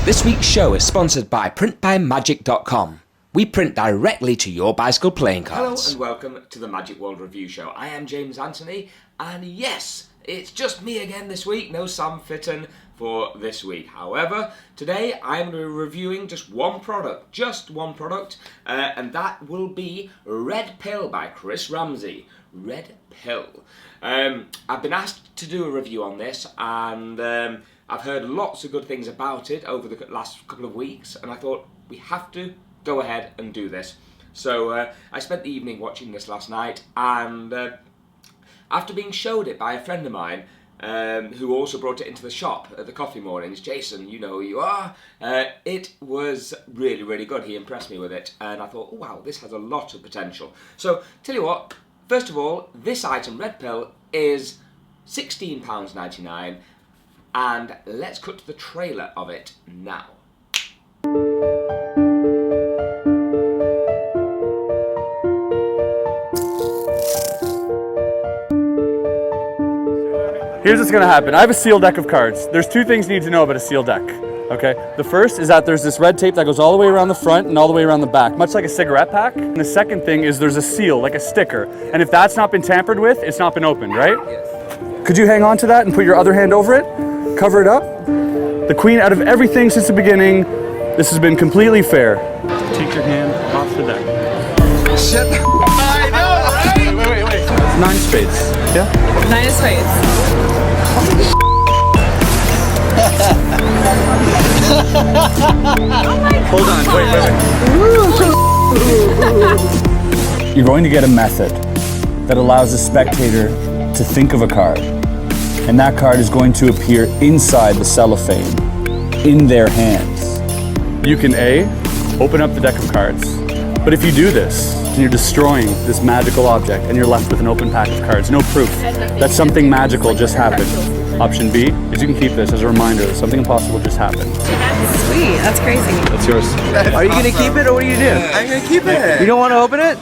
This week's show is sponsored by PrintByMagic.com. We print directly to your bicycle playing cards. Hello and welcome to the Magic World Review Show. I am James Anthony, and yes, it's just me again this week. No Sam Fitton for this week. However, today I'm going to be reviewing just one product, and that will be Red Pill by Chris Ramsay. Red Pill. I've been asked to do a review on this, and I've heard lots of good things about it over the last couple of weeks, and I thought we have to go ahead and do this. So I spent the evening watching this last night, and after being showed it by a friend of mine who also brought it into the shop at the coffee mornings, Jason, you know who you are, it was really, really good. He impressed me with it, and I thought, oh, wow, this has a lot of potential. So, tell you what, first of all, this item, Red Pill, is £16.99, and let's cut to the trailer of it now. Here's what's going to happen. I have a sealed deck of cards. There's two things you need to know about a sealed deck. Okay. The first is that there's this red tape that goes all the way around the front and all the way around the back, much like a cigarette pack. And the second thing is there's a seal, like a sticker. And if that's not been tampered with, it's not been opened, right? Yes. Could you hang on to that and put your other hand over it? Cover it up? The queen, out of everything since the beginning, this has been completely fair. Take your hand off the deck. Shut the I know, right? Wait. 9 spades. Yeah? 9 of spades. Hold on, wait. You're going to get a method that allows the spectator to think of a card, and that card is going to appear inside the cellophane, in their hands. You can A, open up the deck of cards, but if you do this, and you're destroying this magical object, and you're left with an open pack of cards, no proof that something magical just happened. Option B is you can keep this as a reminder that something impossible just happened. That's sweet. That's crazy. That's yours. Are you gonna keep it or what are you doing? I'm gonna keep it. You don't want to open it?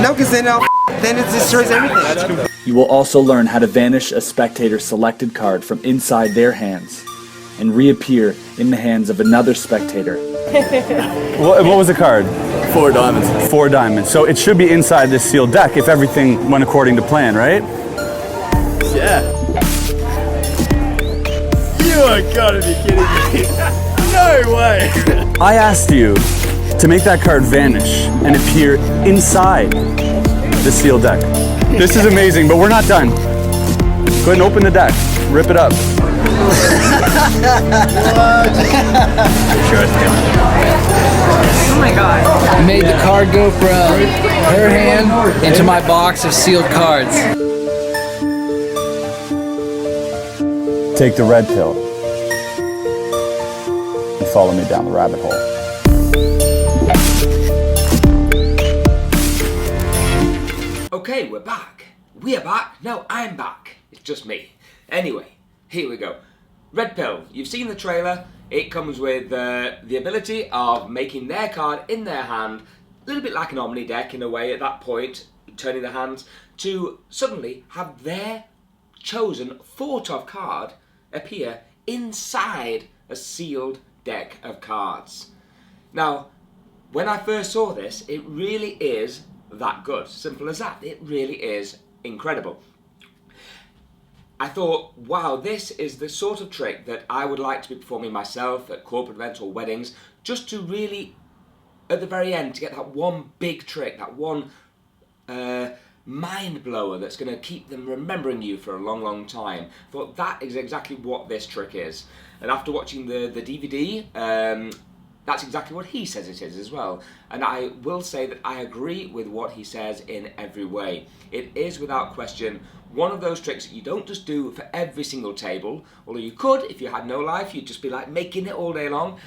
No, because then it destroys everything. You will also learn how to vanish a spectator's selected card from inside their hands and reappear in the hands of another spectator. What was the card? 4 diamonds. 4 diamonds. So it should be inside this sealed deck if everything went according to plan, right? Yeah. You are gotta be kidding me. No way. I asked you to make that card vanish and appear inside the sealed deck. This is amazing, but we're not done. Go ahead and open the deck. Rip it up. Oh my god. Made the card go from her hand into my box of sealed cards. Take the red pill and follow me down the rabbit hole. Okay, we're back. We are back. No, I'm back. It's just me. Anyway, here we go. Red Pill. You've seen the trailer. It comes with the ability of making their card in their hand, a little bit like an Omni deck in a way at that point, turning the hands, to suddenly have their chosen, thought of card appear inside a sealed deck of cards. Now, when I first saw this, it really is that good. Simple as that. It really is incredible. I thought, wow, this is the sort of trick that I would like to be performing myself at corporate events or weddings, just to really, at the very end, to get that one big trick, that one mind blower that's going to keep them remembering you for a long, long time. I thought that is exactly what this trick is. And after watching the DVD, that's exactly what he says it is as well. And I will say that I agree with what he says in every way. It is, without question, one of those tricks that you don't just do for every single table, although you could, if you had no life, you'd just be like making it all day long,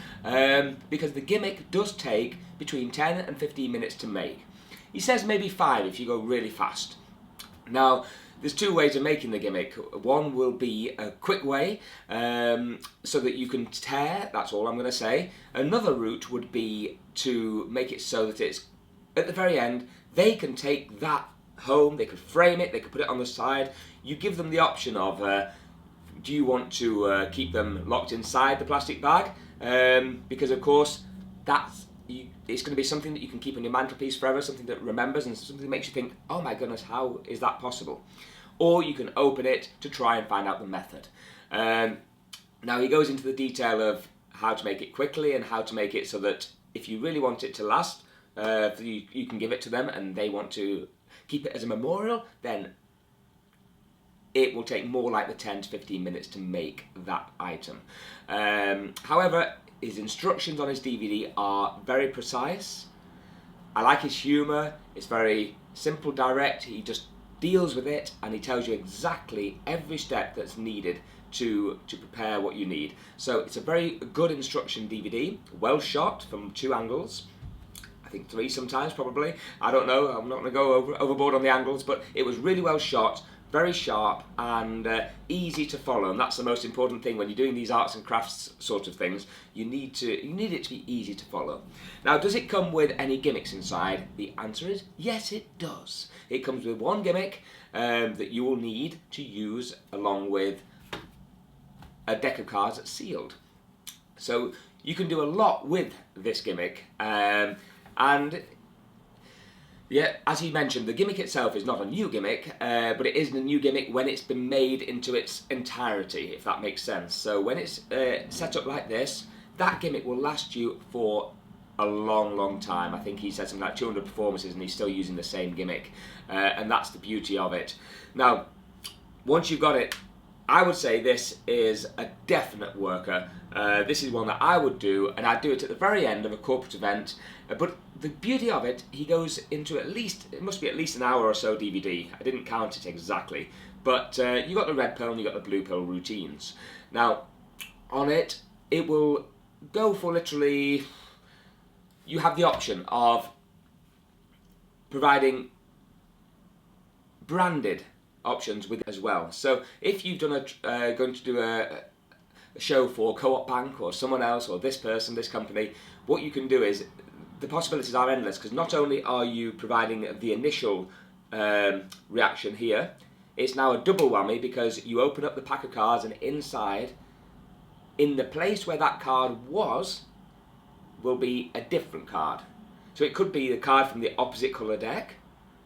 because the gimmick does take between 10 and 15 minutes to make. He says maybe 5 if you go really fast. Now, there's 2 ways of making the gimmick. One will be a quick way, so that you can tear, that's all I'm going to say. Another route would be to make it so that it's, at the very end, they can take that home, they could frame it, they could put it on the side. You give them the option of, do you want to keep them locked inside the plastic bag because of course it's going to be something that you can keep on your mantelpiece forever, something that remembers and something that makes you think, oh my goodness, how is that possible? Or you can open it to try and find out the method. Now he goes into the detail of how to make it quickly and how to make it so that if you really want it to last, you can give it to them and they want to keep it as a memorial, then it will take more like the 10 to 15 minutes to make that item. However, his instructions on his DVD are very precise. I like his humour. It's very simple, direct. He just deals with it and he tells you exactly every step that's needed to prepare what you need. So it's a very good instruction DVD, well shot from 2 angles. I think 3 sometimes, probably. I don't know, I'm not going to go overboard on the angles, but it was really well shot, very sharp and easy to follow, and that's the most important thing when you're doing these arts and crafts sort of things. You need it to be easy to follow. Now, does it come with any gimmicks inside? The answer is yes, it does. It comes with 1 gimmick that you will need to use along with a deck of cards that's sealed. So you can do a lot with this gimmick, and yeah, as he mentioned, the gimmick itself is not a new gimmick, but it is a new gimmick when it's been made into its entirety, if that makes sense. So when it's set up like this, that gimmick will last you for a long, long time. I think he said something like 200 performances and he's still using the same gimmick, and that's the beauty of it. Now, once you've got it, I would say this is a definite worker. This is one that I would do, and I'd do it at the very end of a corporate event. But the beauty of it, he goes into it must be at least an hour or so DVD. I didn't count it exactly. But you got the red pill and you got the blue pill routines. Now, on it, it will go for literally, you have the option of providing branded options with it as well. So if you've done going to do a show for Co-op Bank or someone else or this person, this company, what you can do is, the possibilities are endless, because not only are you providing the initial reaction here, it's now a double whammy because you open up the pack of cards and inside, in the place where that card was, will be a different card. So it could be the card from the opposite colour deck,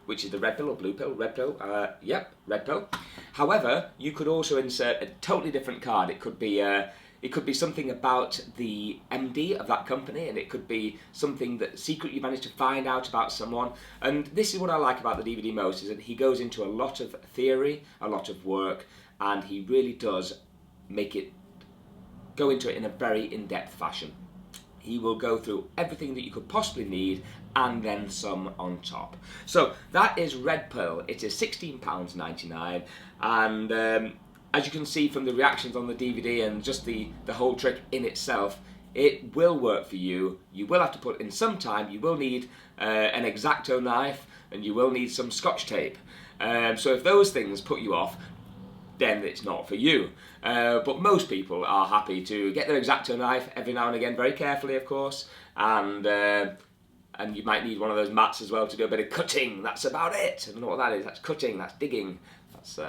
which is the red pill or blue pill, red pill, yep, red pill. However, you could also insert a totally different card. It could be something about the MD of that company, and it could be something that secret you managed to find out about someone. And this is what I like about the DVD most, is that he goes into a lot of theory, a lot of work, and he really does go into it in a very in-depth fashion. He will go through everything that you could possibly need and then some on top. So that is Red Pearl. It is £16.99, and as you can see from the reactions on the DVD and just the whole trick in itself, it will work for you. You will have to put in some time. You will need an X-Acto knife and you will need some Scotch tape. So if those things put you off, then it's not for you. But most people are happy to get their X-Acto knife every now and again, very carefully of course, and you might need one of those mats as well to do a bit of cutting. That's about it. I don't know what that is. That's cutting, that's digging. That's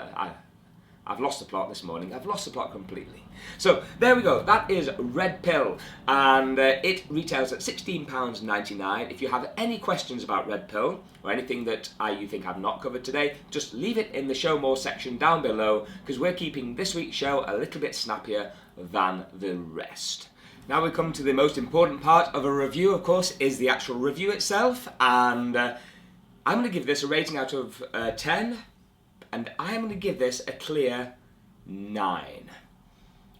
I've lost the plot this morning. I've lost the plot completely. So there we go. That is Red Pill, and it retails at £16.99. If you have any questions about Red Pill or anything that you think I've not covered today, just leave it in the Show More section down below, because we're keeping this week's show a little bit snappier than the rest. Now we come to the most important part of a review, of course, is the actual review itself, and I'm going to give this a rating out of 10. And I'm going to give this a clear 9.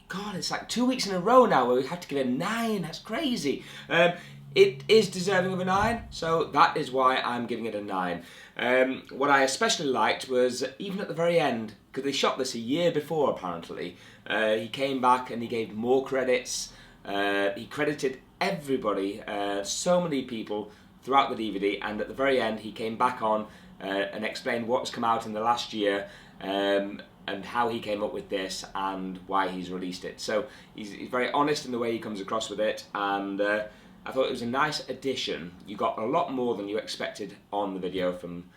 God, it's like 2 weeks in a row now where we have to give it a 9. That's crazy. It is deserving of a 9, so that is why I'm giving it a 9. What I especially liked was, even at the very end, because they shot this a year before apparently, he came back and he gave more credits. He credited everybody, so many people throughout the DVD, and at the very end he came back on and explained what's come out in the last year, and how he came up with this and why he's released it. So he's very honest in the way he comes across with it, and I thought it was a nice addition. You got a lot more than you expected on the video from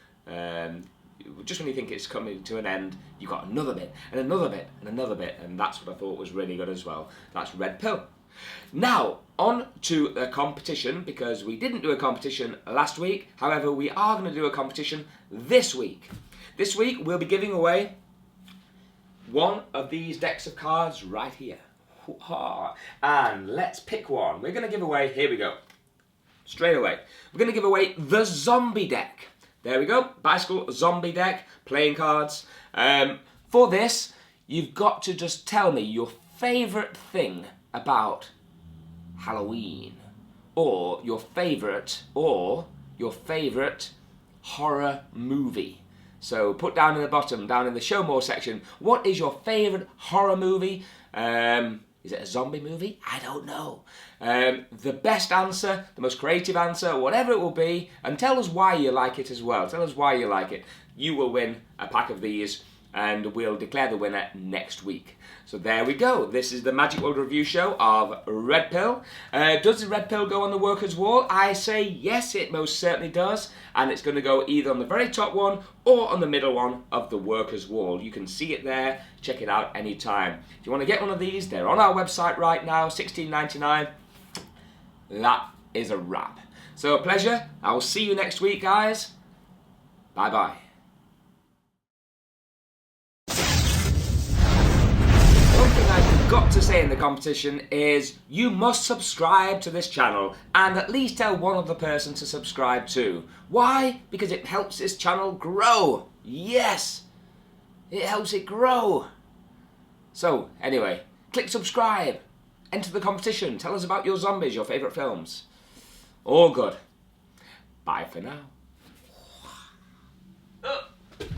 just when you think it's coming to an end, you've got another bit, and another bit, and another bit, and that's what I thought was really good as well. That's Red Pill. Now, on to a competition, because we didn't do a competition last week. However, we are going to do a competition this week. This week, we'll be giving away one of these decks of cards right here. And let's pick one. We're going to give away, here we go, straight away. We're going to give away the Zombie deck. There we go, Bicycle Zombie deck, playing cards. For this, you've got to just tell me your favourite thing about Halloween, or your favourite horror movie. So put down in the bottom, down in the show more section, what is your favourite horror movie? Is it a zombie movie? I don't know. The best answer, the most creative answer, whatever it will be, and tell us why you like it as well. Tell us why you like it. You will win a pack of these, and we'll declare the winner next week. So there we go. This is the Magic World Review show of Red Pill. Does the Red Pill go on the worker's wall? I say yes, it most certainly does. And it's going to go either on the very top one or on the middle one of the worker's wall. You can see it there. Check it out anytime. If you want to get one of these, they're on our website right now, $16.99. That is a wrap. So a pleasure. I will see you next week, guys. Bye-bye. Got to say in the competition is you must subscribe to this channel and at least tell one other person to subscribe too. Why? Because it helps this channel grow. Yes, it helps it grow. So anyway, click subscribe, enter the competition, tell us about your zombies, your favourite films. All good. Bye for now.